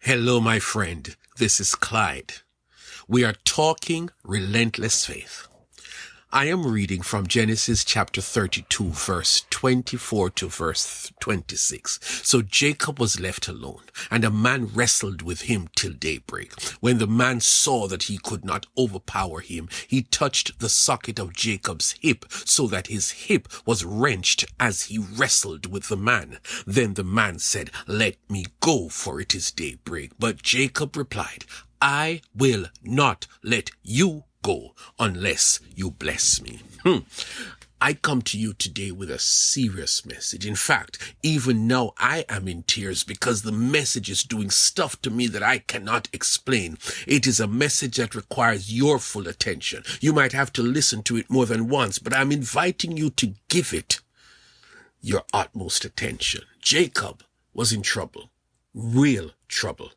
Hello, my friend. This is Clyde. We are talking relentless faith. I am reading from Genesis chapter 32, verse 24 to verse 26. So Jacob was left alone, and a man wrestled with him till daybreak. When the man saw that he could not overpower him, he touched the socket of Jacob's hip, so that his hip was wrenched as he wrestled with the man. Then the man said, "Let me go, for it is daybreak." But Jacob replied, "I will not let you go unless you bless me." I come to you today with a serious message. In fact, even now I am in tears because the message is doing stuff to me that I cannot explain. It is a message that requires your full attention. You might have to listen to it more than once, but I'm inviting you to give it your utmost attention. Jacob was in trouble, real trouble.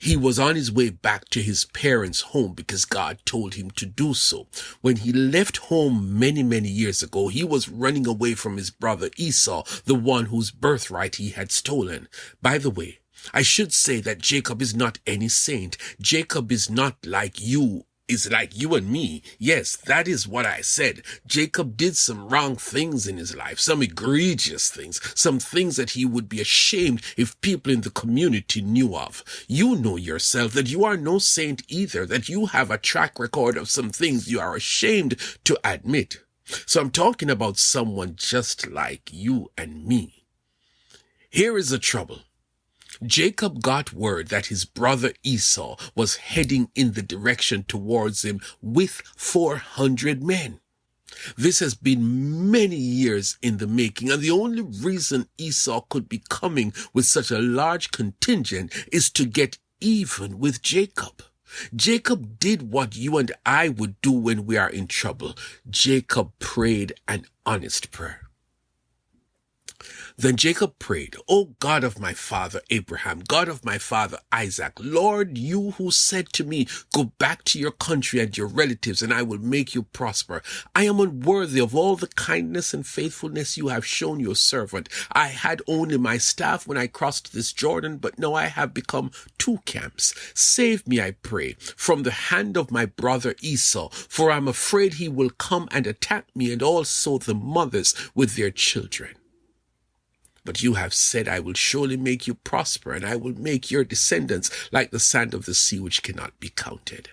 He was on his way back to his parents' home because God told him to do so. When he left home many years ago, he was running away from his brother Esau, the one whose birthright he had stolen. By the way, I should say that Jacob is not any saint. Jacob is not like you. Is like you and me. Yes, that is what I said. Jacob did some wrong things in his life, some egregious things, some things that he would be ashamed if people in the community knew of. You know yourself that you are no saint either, that you have a track record of some things you are ashamed to admit. So I'm talking about someone just like you and me. Here is the trouble. Jacob got word that his brother Esau was heading in the direction towards him with 400 men. This has been many years in the making, and the only reason Esau could be coming with such a large contingent is to get even with Jacob. Jacob did what you and I would do when we are in trouble. Jacob prayed an honest prayer. Then Jacob prayed, "O God of my father Abraham, God of my father Isaac, Lord, you who said to me, 'Go back to your country and your relatives, and I will make you prosper.' I am unworthy of all the kindness and faithfulness you have shown your servant. I had only my staff when I crossed this Jordan, but now I have become two camps. Save me, I pray, from the hand of my brother Esau, for I am afraid he will come and attack me, and also the mothers with their children. But you have said, I will surely make you prosper, and I will make your descendants like the sand of the sea, which cannot be counted."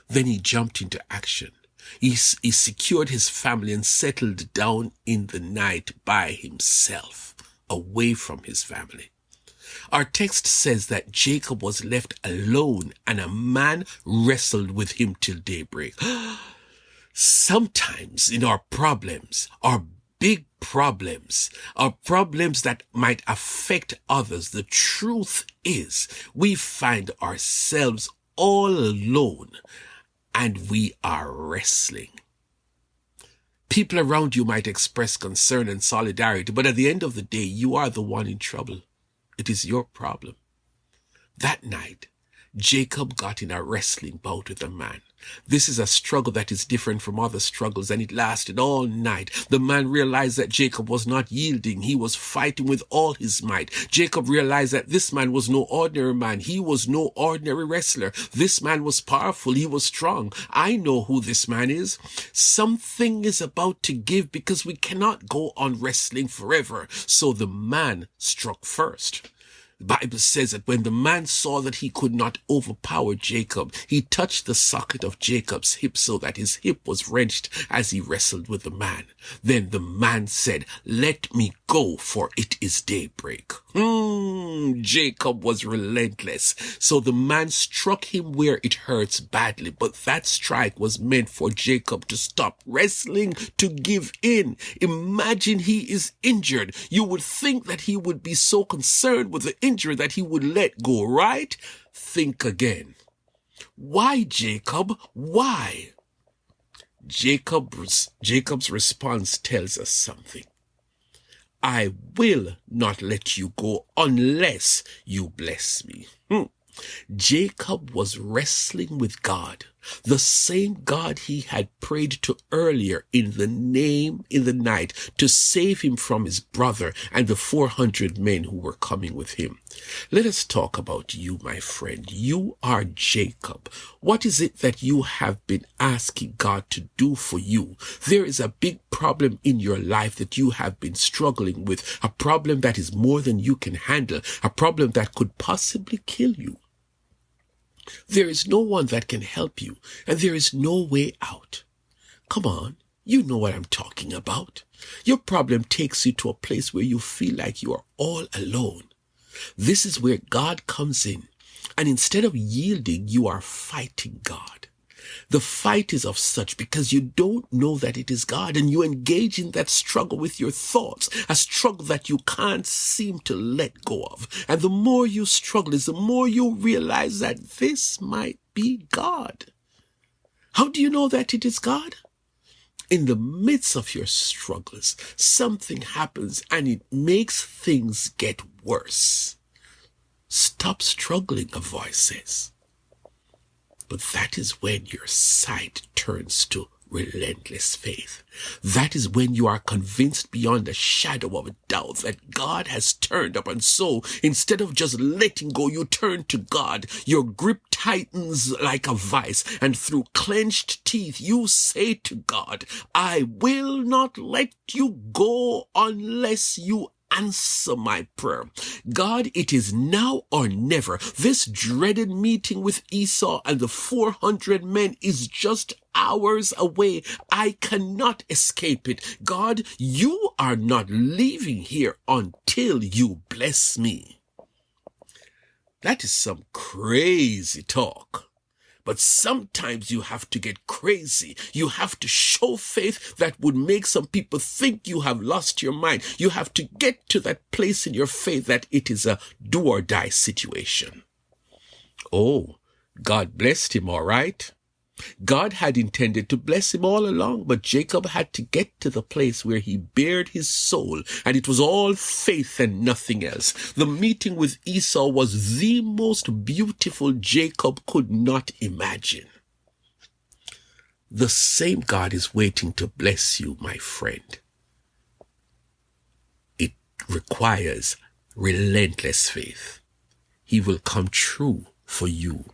Then he jumped into action. He secured his family and settled down in the night by himself, away from his family. Our text says that Jacob was left alone, and a man wrestled with him till daybreak. Sometimes in our problems, our big problems, or problems that might affect others, the truth is we find ourselves all alone and we are wrestling. People around you might express concern and solidarity, but at the end of the day, you are the one in trouble. It is your problem. That night, Jacob got in a wrestling bout with a man. This is a struggle that is different from other struggles, and it lasted all night. The man realized that Jacob was not yielding. He was fighting with all his might. Jacob realized that this man was no ordinary man. He was no ordinary wrestler. This man was powerful. He was strong. I know who this man is. Something is about to give because we cannot go on wrestling forever. So the man struck first. The Bible says that when the man saw that he could not overpower Jacob, he touched the socket of Jacob's hip so that his hip was wrenched as he wrestled with the man. Then the man said, "Let me go, for it is daybreak." Jacob was relentless. So the man struck him where it hurts badly, but that strike was meant for Jacob to stop wrestling, to give in. Imagine he is injured. You would think that he would be so concerned with the injury that he would let go, right? Think again. Why, Jacob? Why? Jacob's response tells us something. "I will not let you go unless you bless me." Jacob was wrestling with God, The same God he had prayed to earlier in the night to save him from his brother and the 400 men who were coming with him. Let us talk about you, my friend. You are Jacob. What is it that you have been asking God to do for you? There is a big problem in your life that you have been struggling with, a problem that is more than you can handle, a problem that could possibly kill you. There is no one that can help you, and there is no way out. Come on, you know what I'm talking about. Your problem takes you to a place where you feel like you are all alone. This is where God comes in, and instead of yielding, you are fighting God. The fight is of such because you don't know that it is God, and you engage in that struggle with your thoughts, a struggle that you can't seem to let go of. And the more you struggle is the more you realize that this might be God. How do you know that it is God? In the midst of your struggles, something happens and it makes things get worse. Stop struggling, a voice says. But that is when your sight turns to relentless faith. That is when you are convinced beyond a shadow of a doubt that God has turned up. And so instead of just letting go, you turn to God. Your grip tightens like a vice. And through clenched teeth, you say to God, I will not let you go unless you answer my prayer. God, it is now or never. This dreaded meeting with Esau and the 400 men is just hours away. I cannot escape it. God, you are not leaving here until you bless me. That is some crazy talk. But sometimes you have to get crazy. You have to show faith that would make some people think you have lost your mind. You have to get to that place in your faith that it is a do or die situation. Oh, God blessed him, all right. God had intended to bless him all along, but Jacob had to get to the place where he bared his soul, and it was all faith and nothing else. The meeting with Esau was the most beautiful Jacob could not imagine. The same God is waiting to bless you, my friend. It requires relentless faith. He will come true for you.